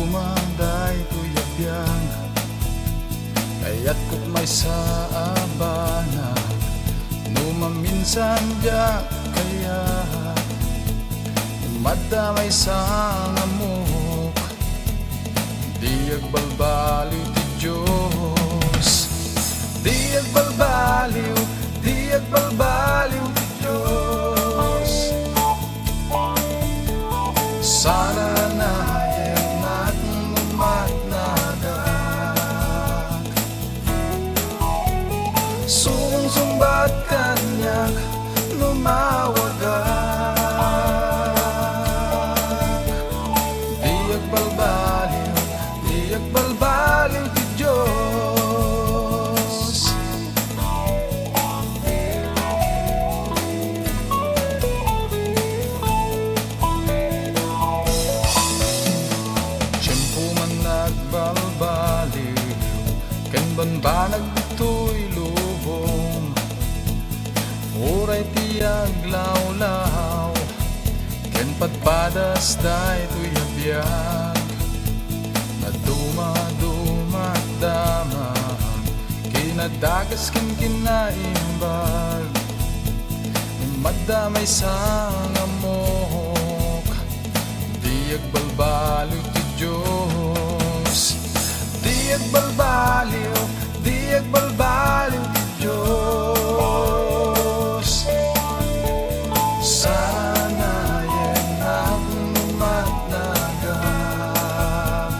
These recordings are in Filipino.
dumaday tuyabyan, kaya't kut may sa abana, numaminsan dia kaya madamay sa ngamuk, diag balbaliw ti Diyos, diag balbaliw ti Diyos. Sana na yan at umatnagan, sumbat kanyak lumawagan, diag balbaliw ti Diyos. Tiyempo man nagbalbaliw, ken banbanag dito'y lubong, oray ti aglawlaw, ken padpadas day tuyabyan, na dumadumat damag, kinadagas ken kinaimbag, madamay sa ngamok, diag balbaliw ti Diyos, diag balbaliw ti Diyos. Sana yan ang umatnagak,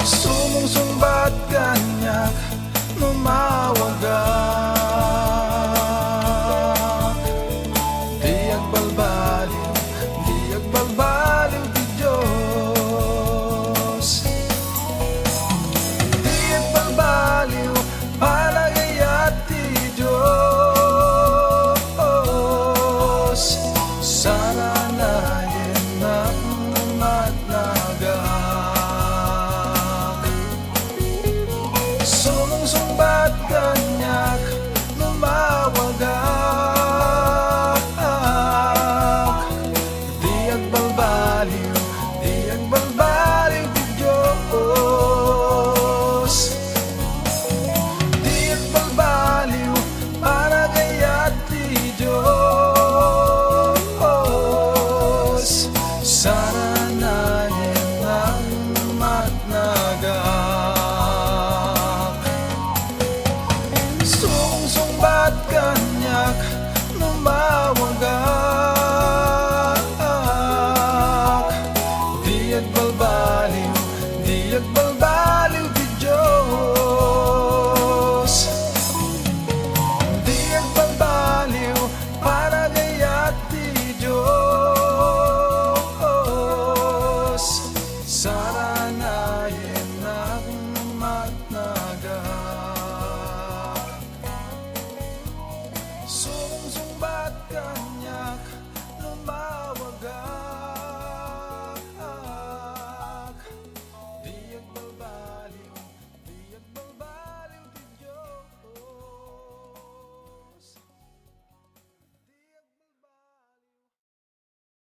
sumbat kanyak lumawagak, diag balbaliw ti Diyos. Diag balbaliw palagayat ti Diyos. Sana na yan ang umatnagak, sumbat kanyak lumawagak, diag balbaliw ti Diyos. Diag balbaliw palagayat ti Diyos. Sana na